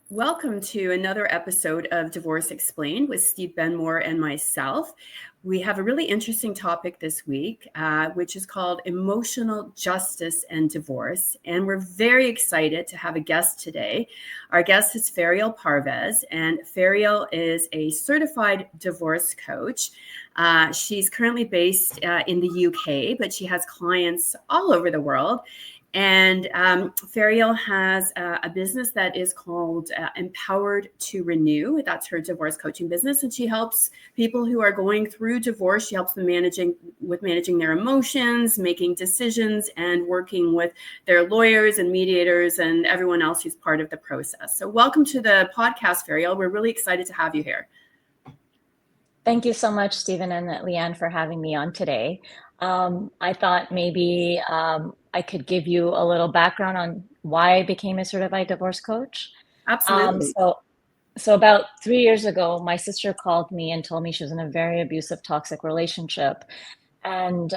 Welcome to another episode of Divorce Explained with Steve Benmor and myself. We have a really interesting topic this week, which is called emotional justice and divorce. And we're very excited to have a guest today. Our guest is Feryial Parvez, and Feryial is a certified divorce coach. She's currently based in the UK, but she has clients all over the world. And Feryial has a business that is called Empowered to Renew. That's her divorce coaching business, and she helps people who are going through divorce. She helps them managing their emotions, making decisions, and working with their lawyers and mediators and everyone else who's part of the process. So, welcome to the podcast, Feryial. We're really excited to have you here. Thank you so much, Stephen and Leanne, for having me on today. I thought maybe I could give you a little background on why I became a certified divorce coach. Absolutely. So about 3 years ago, my sister called me and told me she was in a very abusive, toxic relationship, and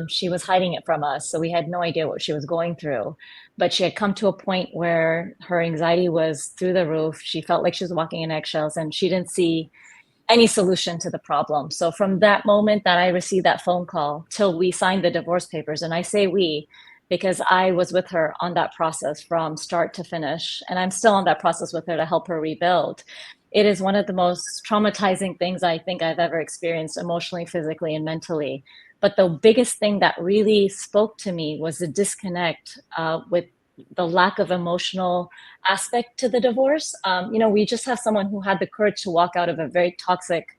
she was hiding it from us. So we had no idea what she was going through. But she had come to a point where her anxiety was through the roof. She felt like she was walking in eggshells, and she didn't see any solution to the problem. So from that moment that I received that phone call till we signed the divorce papers, and I say we because I was with her on that process from start to finish, and I'm still on that process with her to help her rebuild. It is one of the most traumatizing things I think I've ever experienced emotionally, physically, and mentally. But the biggest thing that really spoke to me was the disconnect with the lack of emotional aspect to the divorce. We just have someone who had the courage to walk out of a very toxic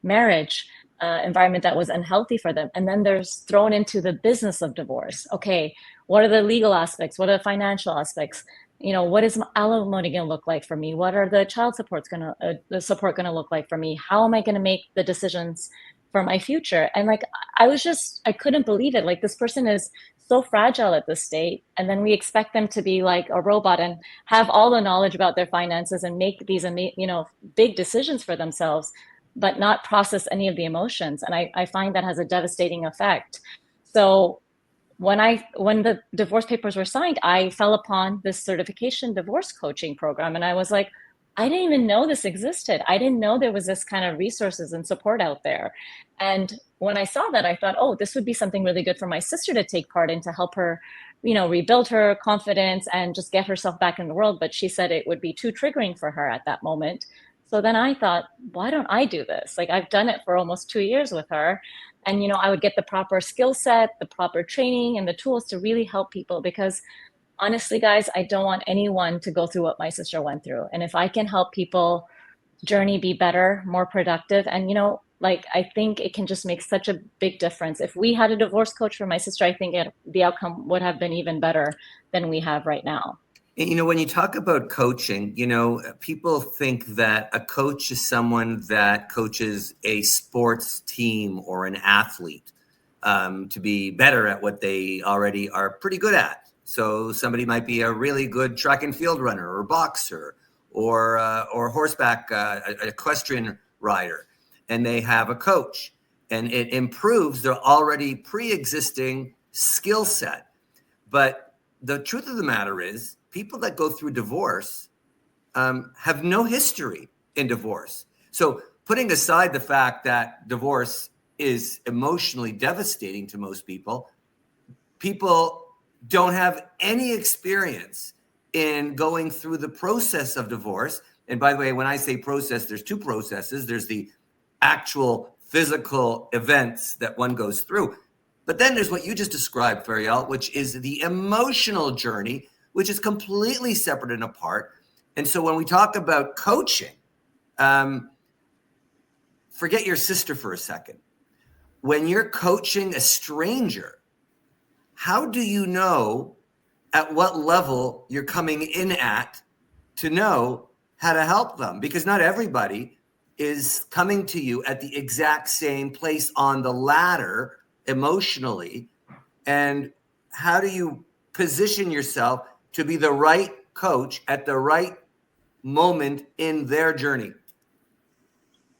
marriage environment that was unhealthy for them. And then they're thrown into the business of divorce. Okay, what are the legal aspects? What are the financial aspects? What is alimony going to look like for me? What are the child supports the support going to look like for me? How am I going to make the decisions for my future? And like, I couldn't believe it. Like, this person is so fragile at this state, and then we expect them to be like a robot and have all the knowledge about their finances and make these big decisions for themselves, but not process any of the emotions. And I find that has a devastating effect. So when the divorce papers were signed, I fell upon this certification divorce coaching program, and I was like, I didn't even know this existed. I didn't know there was this kind of resources and support out there. And when I saw that, I thought, oh, this would be something really good for my sister to take part in, to help her, rebuild her confidence and just get herself back in the world. But she said it would be too triggering for her at that moment. So then I thought, why don't I do this? Like, I've done it for almost 2 years with her. And, I would get the proper skill set, the proper training, and the tools to really help people, because honestly, guys, I don't want anyone to go through what my sister went through. And if I can help people journey be better, more productive, and I think it can just make such a big difference. If we had a divorce coach for my sister, I think the outcome would have been even better than we have right now. When you talk about coaching, people think that a coach is someone that coaches a sports team or an athlete to be better at what they already are pretty good at. So somebody might be a really good track and field runner or boxer or horseback equestrian rider, and they have a coach, and it improves their already pre-existing skill set. But the truth of the matter is, people that go through divorce have no history in divorce. So putting aside the fact that divorce is emotionally devastating to most people, people don't have any experience in going through the process of divorce. And by the way, when I say process, there's two processes. There's the actual physical events that one goes through. But then there's what you just described, Feryial, which is the emotional journey, which is completely separate and apart. And so when we talk about coaching, forget your sister for a second. When you're coaching a stranger, how do you know at what level you're coming in at to know how to help them? Because not everybody is coming to you at the exact same place on the ladder emotionally. And how do you position yourself to be the right coach at the right moment in their journey?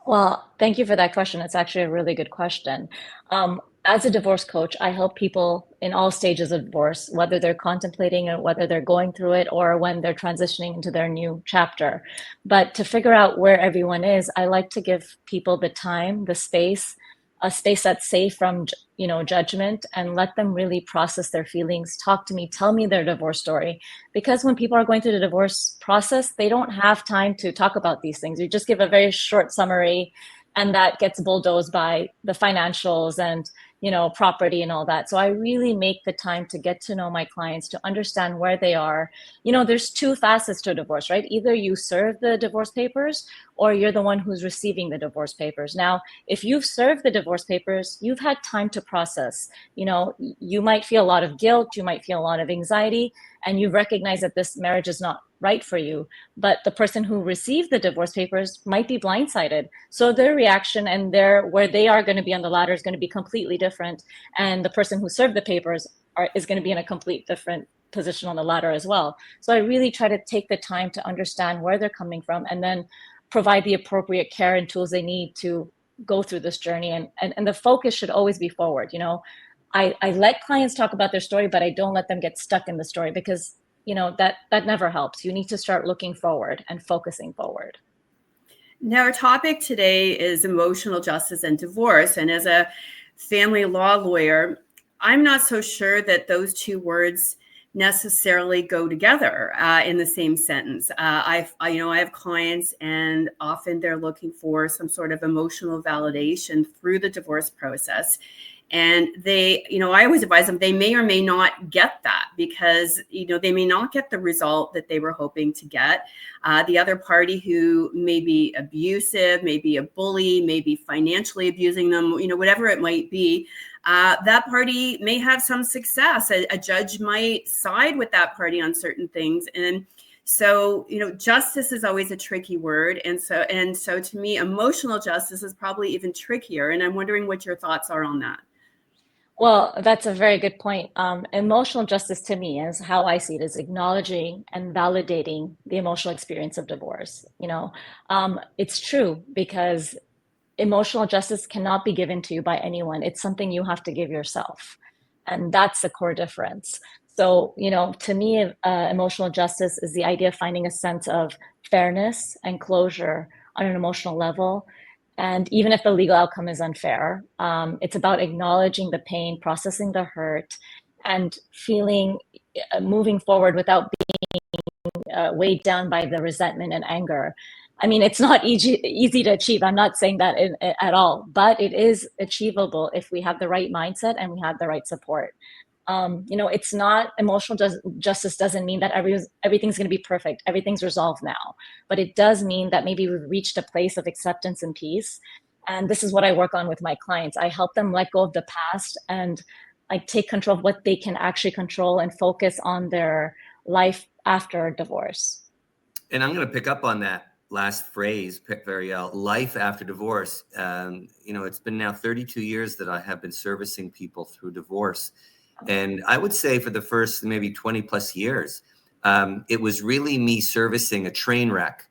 Well, thank you for that question. It's actually a really good question. as a divorce coach, I help people in all stages of divorce, whether they're contemplating it, whether they're going through it, or when they're transitioning into their new chapter. But to figure out where everyone is, I like to give people the time, the space, a space that's safe from, judgment, and let them really process their feelings, talk to me, tell me their divorce story. Because when people are going through the divorce process, they don't have time to talk about these things. You just give a very short summary, and that gets bulldozed by the financials and property and all that. So I really make the time to get to know my clients, to understand where they are. There's two facets to divorce, right? Either you serve the divorce papers or you're the one who's receiving the divorce papers. Now, if you've served the divorce papers, you've had time to process. You might feel a lot of guilt, you might feel a lot of anxiety, and you recognize that this marriage is not right for you. But the person who received the divorce papers might be blindsided. So their reaction and where they are going to be on the ladder is going to be completely different. And the person who served the papers is going to be in a complete different position on the ladder as well. So I really try to take the time to understand where they're coming from and then provide the appropriate care and tools they need to go through this journey. And the focus should always be forward. I let clients talk about their story, but I don't let them get stuck in the story, because that never helps. You need to start looking forward and focusing forward. Now, our topic today is emotional justice and divorce. And as a family law lawyer, I'm not so sure that those two words necessarily go together in the same sentence. I have clients, and often they're looking for some sort of emotional validation through the divorce process. And I always advise them, they may or may not get that, because, they may not get the result that they were hoping to get. The other party, who may be abusive, may be a bully, may be financially abusing them, whatever it might be, that party may have some success. A judge might side with that party on certain things. And so, justice is always a tricky word. And so to me, emotional justice is probably even trickier. And I'm wondering what your thoughts are on that. Well, that's a very good point. Emotional justice to me, is how I see it, is acknowledging and validating the emotional experience of divorce. It's true, because emotional justice cannot be given to you by anyone. It's something you have to give yourself. And that's the core difference. So, to me, emotional justice is the idea of finding a sense of fairness and closure on an emotional level. And even if the legal outcome is unfair, it's about acknowledging the pain, processing the hurt, and moving forward without being weighed down by the resentment and anger. I mean, it's not easy to achieve. I'm not saying that at all, but it is achievable if we have the right mindset and we have the right support. It's not emotional justice doesn't mean that everything's going to be perfect. Everything's resolved now, but it does mean that maybe we've reached a place of acceptance and peace. And this is what I work on with my clients. I help them let go of the past and take control of what they can actually control and focus on their life after divorce. And I'm going to pick up on that last phrase, Feryial, life after divorce. It's been now 32 years that I have been servicing people through divorce. And I would say for the first maybe 20 plus years, it was really me servicing a train wreck,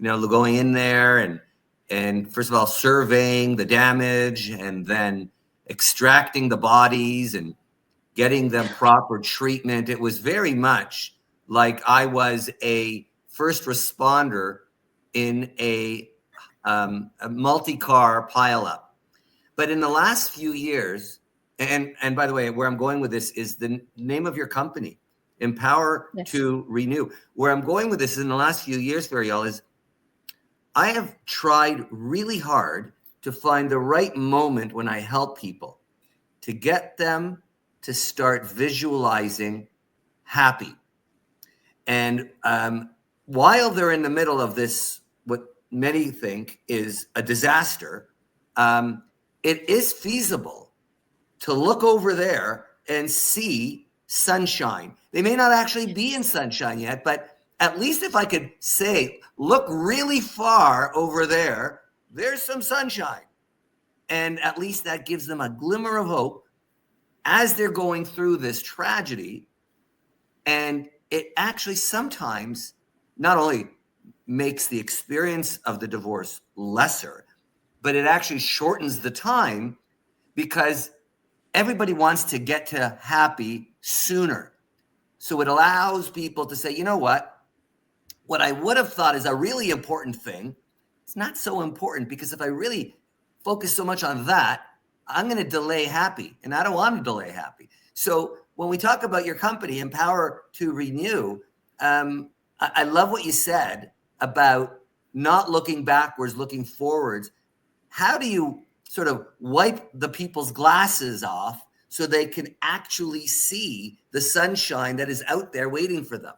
going in there and first of all, surveying the damage, and then extracting the bodies and getting them proper treatment. It was very much like I was a first responder in a multi-car pileup. But in the last few years, and by the way, where I'm going with this is the name of your company, Empower Yes. to Renew. Where I'm going with this in the last few years, Feryial, is I have tried really hard to find the right moment when I help people to get them to start visualizing happy. And while they're in the middle of this, what many think is a disaster, it is feasible to look over there and see sunshine. They may not actually be in sunshine yet, but at least if I could say, look really far over there, there's some sunshine. And at least that gives them a glimmer of hope as they're going through this tragedy. And it actually sometimes not only makes the experience of the divorce lesser, but it actually shortens the time, because everybody wants to get to happy sooner. So it allows people to say, you know what I would have thought is a really important thing, it's not so important, because if I really focus so much on that, I'm going to delay happy, and I don't want to delay happy. So when we talk about your company, Empower to Renew, I love what you said about not looking backwards, looking forwards. How do you sort of wipe the people's glasses off so they can actually see the sunshine that is out there waiting for them?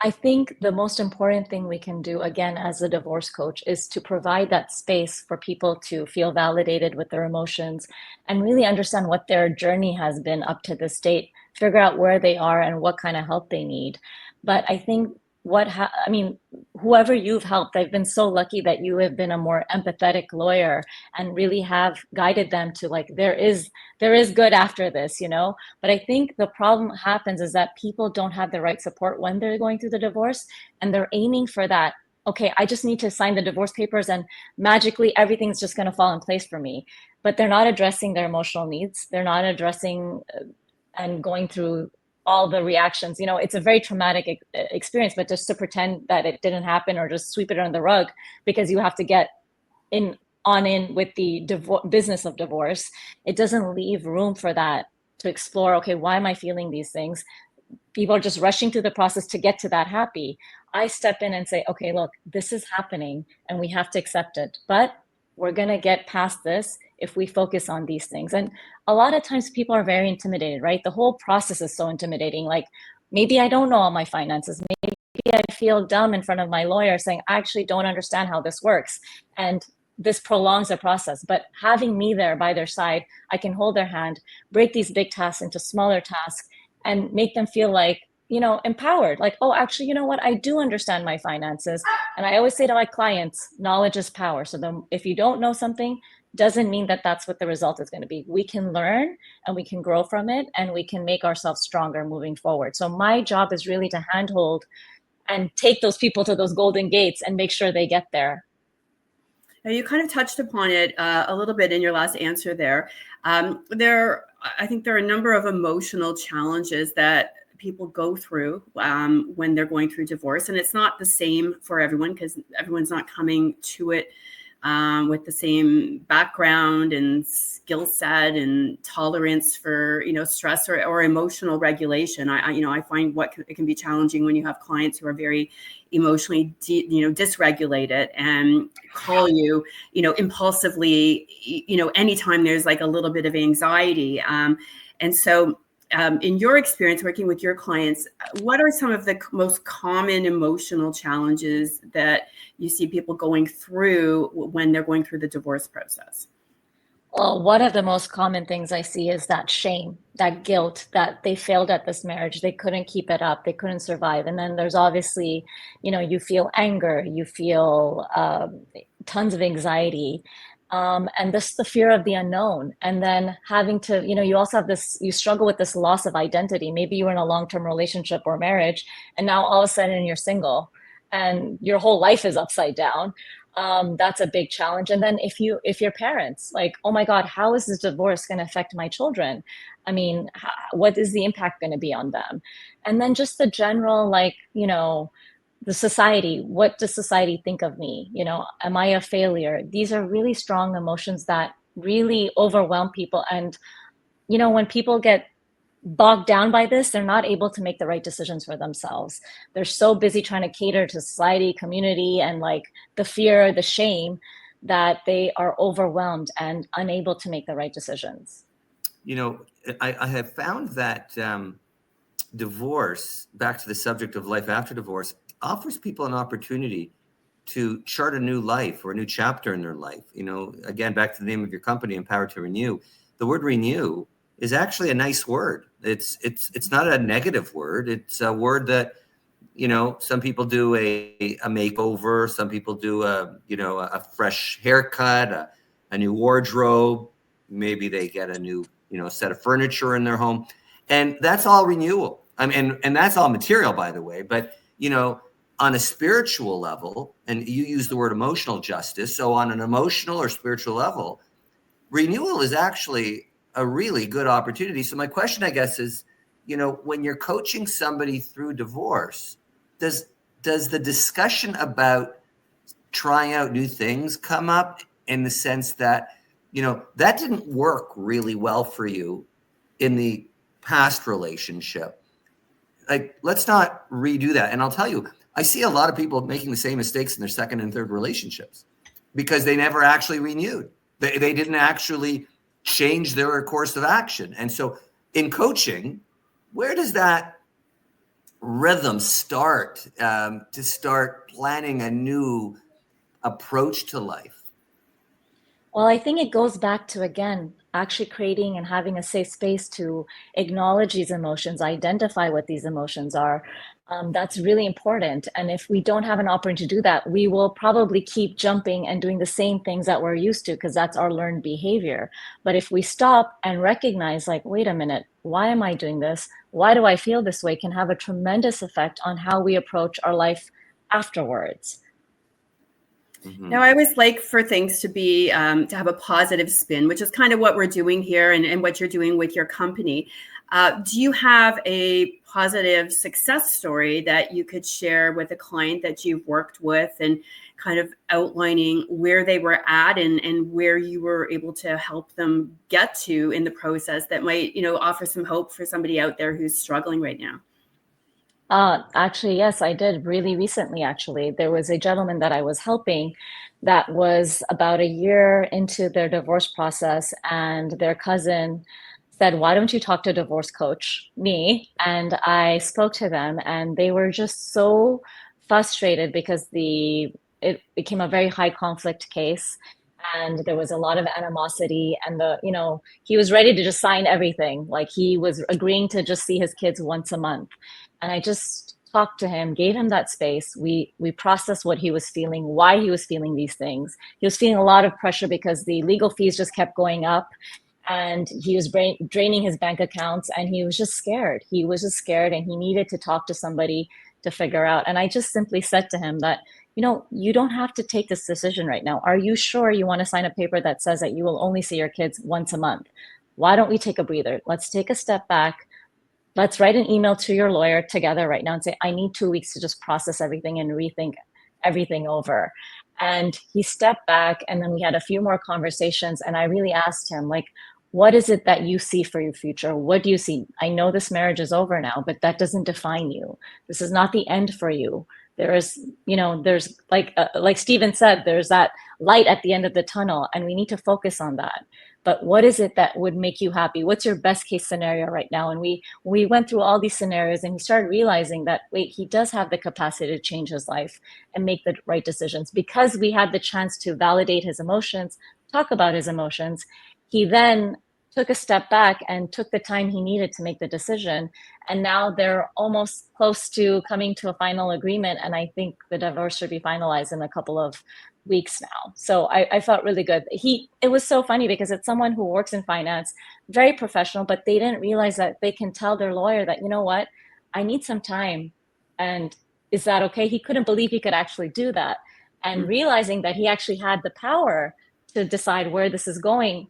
I think the most important thing we can do, again, as a divorce coach, is to provide that space for people to feel validated with their emotions and really understand what their journey has been up to this date, figure out where they are and what kind of help they need. But I think whoever you've helped, I've been so lucky that you have been a more empathetic lawyer and really have guided them to, like, there is good after this, you know? But I think the problem happens is that people don't have the right support when they're going through the divorce, and they're aiming for that. Okay, I just need to sign the divorce papers and magically everything's just going to fall in place for me. But they're not addressing their emotional needs. They're not addressing and going through all the reactions. You know, it's a very traumatic experience, but just to pretend that it didn't happen or just sweep it under the rug because you have to get in with the business of divorce, it doesn't leave room for that to explore, okay, why am I feeling these things? People are just rushing through the process to get to that happy. I step in and say, okay, look, this is happening and we have to accept it, but we're going to get past this if we focus on these things. And a lot of times people are very intimidated, right? The whole process is so intimidating. Like, maybe I don't know all my finances. Maybe I feel dumb in front of my lawyer saying, I actually don't understand how this works. And this prolongs the process. But having me there by their side, I can hold their hand, break these big tasks into smaller tasks, and make them feel like, you know, empowered. Like, oh, actually, you know what? I do understand my finances. And I always say to my clients, knowledge is power. So if you don't know something, doesn't mean that that's what the result is going to be. We can learn and we can grow from it, and we can make ourselves stronger moving forward. So my job is really to handhold and take those people to those golden gates and make sure they get there. Now, you kind of touched upon it a little bit in your last answer there. I think there are a number of emotional challenges that people go through when they're going through divorce. And it's not the same for everyone, because everyone's not coming to it with the same background and skill set and tolerance for, you know, stress or emotional regulation. I find it can be challenging when you have clients who are very emotionally, dysregulated and call you, impulsively, anytime there's like a little bit of anxiety. And so in your experience working with your clients, what are some of the most common emotional challenges that you see people going through when they're going through the divorce process? Well, one of the most common things I see is that shame, that guilt that they failed at this marriage. They couldn't keep it up. They couldn't survive. And then there's obviously, you feel anger, you feel tons of anxiety. And this the fear of the unknown, and then having to, you also have you struggle with this loss of identity. Maybe you were in a long-term relationship or marriage, and now all of a sudden you're single and your whole life is upside down. That's a big challenge. And then if your parents, like, oh my God, how is this divorce going to affect my children? I mean, what is the impact going to be on them? And then just the general, the society, what does society think of me? Am I a failure? These are really strong emotions that really overwhelm people. And, when people get bogged down by this, they're not able to make the right decisions for themselves. They're so busy trying to cater to society, community, and the fear, the shame, that they are overwhelmed and unable to make the right decisions. I have found that divorce, back to the subject of life after divorce, offers people an opportunity to chart a new life or a new chapter in their life. Again, back to the name of your company, Empower to Renew. The word renew is actually a nice word. It's not a negative word. It's a word that, some people do a makeover. Some people do a fresh haircut, a new wardrobe. Maybe they get a new, set of furniture in their home. And that's all renewal. And that's all material, by the way. But, on a spiritual level, and you use the word emotional justice. So on an emotional or spiritual level, renewal is actually a really good opportunity. So my question, I guess, is, when you're coaching somebody through divorce, does the discussion about trying out new things come up, in the sense that, that didn't work really well for you in the past relationship? Like, let's not redo that. And I'll tell you, I see a lot of people making the same mistakes in their second and third relationships because they never actually renewed. They didn't actually change their course of action. And so in coaching, where does that rhythm start, to start planning a new approach to life? Well, I think it goes back to, again, actually creating and having a safe space to acknowledge these emotions, identify what these emotions are. That's really important. And if we don't have an opportunity to do that, we will probably keep jumping and doing the same things that we're used to, because that's our learned behavior. But if we stop and recognize, like, wait a minute, why am I doing this? Why do I feel this way? Can have a tremendous effect on how we approach our life afterwards. Mm-hmm. Now, I always like for things to be to have a positive spin, which is kind of what we're doing here, and what you're doing with your company. Do you have a positive success story that you could share with a client that you've worked with, and kind of outlining where they were at and where you were able to help them get to in the process, that might, offer some hope for somebody out there who's struggling right now? Actually, yes, I did really recently. Actually, there was a gentleman that I was helping that was about a year into their divorce process, and their cousin said, "Why don't you talk to a divorce coach, me?" And I spoke to them, and they were just so frustrated because it became a very high conflict case, and there was a lot of animosity, and he was ready to just sign everything, like he was agreeing to just see his kids once a month. And I just talked to him, gave him that space. We processed what he was feeling, why he was feeling these things. He was feeling a lot of pressure because the legal fees just kept going up, and he was draining his bank accounts, and he was just scared. He was just scared, and he needed to talk to somebody to figure out. And I just simply said to him that, you don't have to take this decision right now. Are you sure you want to sign a paper that says that you will only see your kids once a month? Why don't we take a breather? Let's take a step back. Let's write an email to your lawyer together right now and say, I need 2 weeks to just process everything and rethink everything over. And he stepped back, and then we had a few more conversations, and I really asked him, like, what is it that you see for your future? What do you see? I know this marriage is over now, but that doesn't define you. This is not the end for you. There's like Stephen said, there's that light at the end of the tunnel, and we need to focus on that. But what is it that would make you happy? What's your best case scenario right now? And we went through all these scenarios, and he started realizing that, wait, he does have the capacity to change his life and make the right decisions, because we had the chance to validate his emotions, talk about his emotions. He then took a step back and took the time he needed to make the decision. And now they're almost close to coming to a final agreement. And I think the divorce should be finalized in a couple of weeks now. So I felt really good. It was so funny because it's someone who works in finance, very professional, but they didn't realize that they can tell their lawyer that, you know what, I need some time. And is that okay? He couldn't believe he could actually do that. And realizing that he actually had the power to decide where this is going,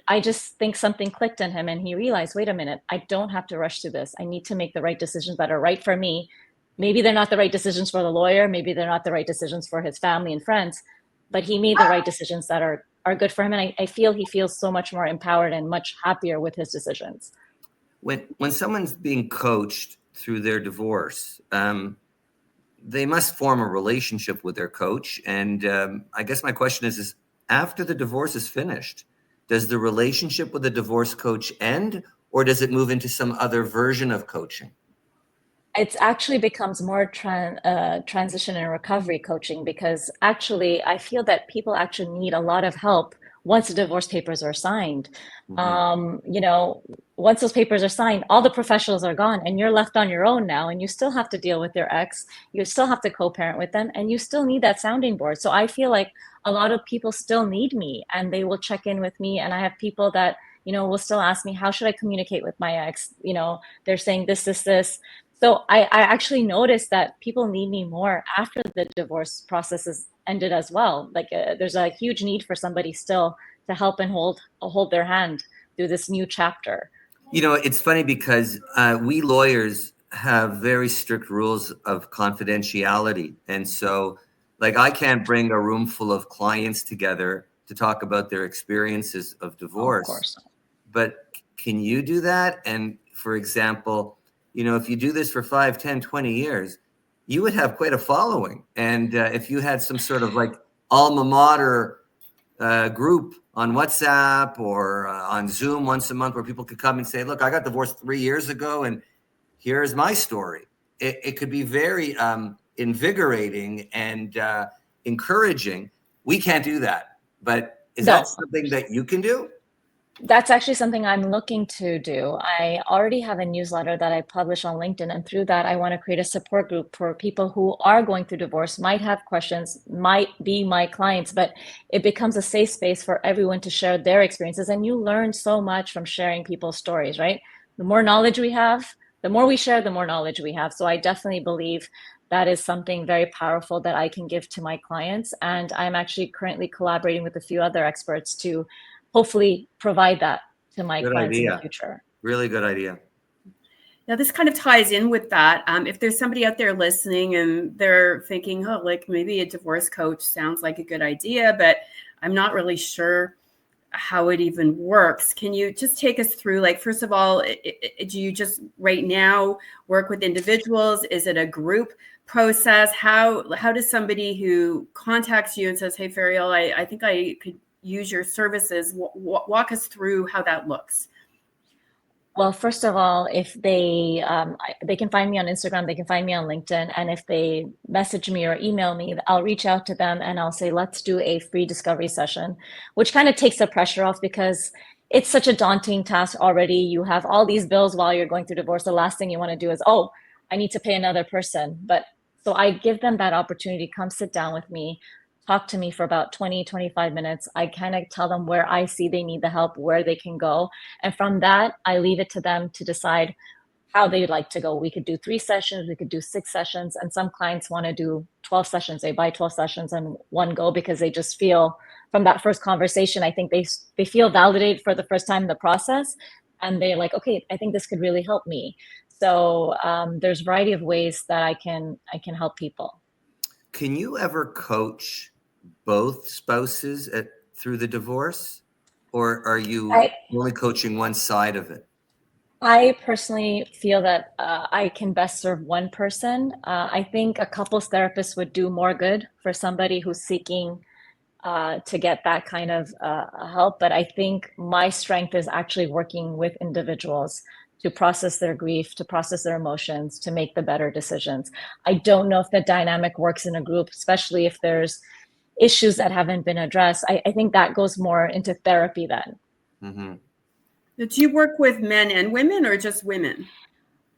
I just think something clicked in him, and he realized, wait a minute, I don't have to rush to this. I need to make the right decisions that are right for me. Maybe they're not the right decisions for the lawyer. Maybe they're not the right decisions for his family and friends, but he made the right decisions that are good for him. And I feel he feels so much more empowered and much happier with his decisions. When someone's being coached through their divorce, they must form a relationship with their coach. And I guess my question is after the divorce is finished, does the relationship with the divorce coach end, or does it move into some other version of coaching? It actually becomes more transition and recovery coaching, because actually I feel that people actually need a lot of help once the divorce papers are signed. Once those papers are signed, all the professionals are gone, and you're left on your own now, and you still have to deal with your ex. You still have to co-parent with them, and you still need that sounding board. So I feel like a lot of people still need me, and they will check in with me. And I have people that, will still ask me, how should I communicate with my ex? They're saying this. So I actually noticed that people need me more after the divorce process is ended as well. Like there's a huge need for somebody still to help and hold their hand through this new chapter. You know, it's funny because we lawyers have very strict rules of confidentiality. And so, like, I can't bring a room full of clients together to talk about their experiences of Oh, of divorce. course. But can you do that? And for example, you know, if you do this for 5, 10, 20 years, you would have quite a following. And if you had some sort of like alma mater group on WhatsApp or on Zoom once a month where people could come and say, look, I got divorced 3 years ago and here's my story. It could be very invigorating and encouraging. We can't do that. But is No. that something that you can do? That's actually something I'm looking to do. I already have a newsletter that I publish on LinkedIn, and through that, I want to create a support group for people who are going through divorce, might have questions, might be my clients, but it becomes a safe space for everyone to share their experiences. And you learn so much from sharing people's stories, right? The more knowledge we have, the more we share, the more knowledge we have. So I definitely believe that is something very powerful that I can give to my clients. And I'm actually currently collaborating with a few other experts to hopefully provide that to my Good clients in the idea. future. Really good idea. Now, this kind of ties in with that. If there's somebody out there listening and they're thinking, oh, like maybe a divorce coach sounds like a good idea, but I'm not really sure how it even works. Can you just take us through, like, first of all, do you just right now work with individuals? Is it a group process? How does somebody who contacts you and says, hey, Feryial, I think I could use your services, walk us through how that looks? Well, first of all, if they can find me on Instagram, they can find me on LinkedIn, and if they message me or email me, I'll reach out to them and I'll say, let's do a free discovery session, which kind of takes the pressure off because it's such a daunting task already. You have all these bills while you're going through divorce. The last thing you want to do is, oh, I need to pay another person. But so I give them that opportunity, come sit down with me, talk to me for about 20, 25 minutes. I kind of tell them where I see they need the help, where they can go. And from that, I leave it to them to decide how they'd like to go. We could do 3 sessions, we could do 6 sessions, and some clients want to do 12 sessions. They buy 12 sessions in one go because they just feel from that first conversation, I think they feel validated for the first time in the process, and they're like, okay, I think this could really help me. So there's a variety of ways that I can help people. Can you ever coach both spouses through the divorce, or are you only coaching one side of it? I personally feel that I can best serve one person. I think a couples therapist would do more good for somebody who's seeking to get that kind of help. But I think my strength is actually working with individuals to process their grief, to process their emotions, to make the better decisions. I don't know if the dynamic works in a group, especially if there's issues that haven't been addressed. I think that goes more into therapy then. Mm-hmm. Do you work with men and women or just women?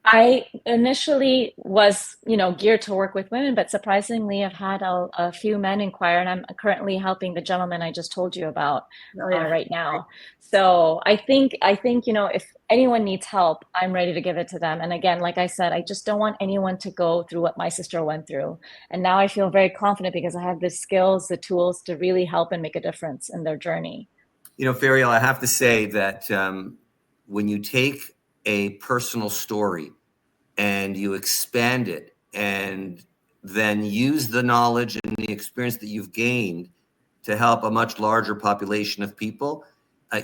I initially was, geared to work with women, but surprisingly, I've had a few men inquire, and I'm currently helping the gentleman I just told you about right now. So I think, if anyone needs help, I'm ready to give it to them. And again, like I said, I just don't want anyone to go through what my sister went through. And now I feel very confident because I have the skills, the tools to really help and make a difference in their journey. Feryial, I have to say that when you take a personal story and you expand it and then use the knowledge and the experience that you've gained to help a much larger population of people,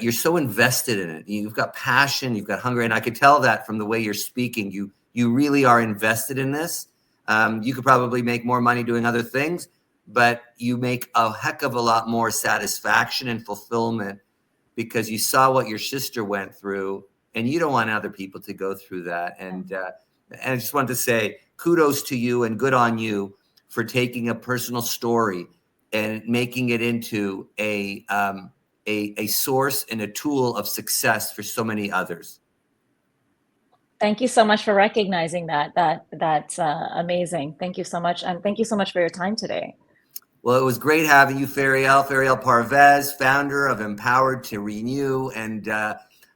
you're so invested in it. You've got passion, you've got hunger, and I could tell that from the way you're speaking. You really are invested in this. You could probably make more money doing other things, but you make a heck of a lot more satisfaction and fulfillment because you saw what your sister went through, and you don't want other people to go through that. And I just wanted to say kudos to you and good on you for taking a personal story and making it into a source and a tool of success for so many others. Thank you so much for recognizing that. That's amazing. Thank you so much. And thank you so much for your time today. Well, it was great having you, Feryial Parvez, founder of Empowered to Renew. And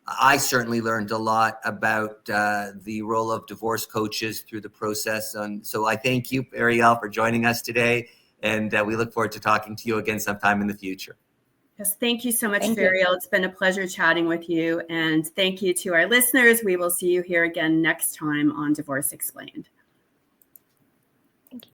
I certainly learned a lot about the role of divorce coaches through the process. So I thank you, Feryial, for joining us today. And we look forward to talking to you again sometime in the future. Yes, thank you so much, Thank you. Feryial. It's been a pleasure chatting with you. And thank you to our listeners. We will see you here again next time on Divorce Explained.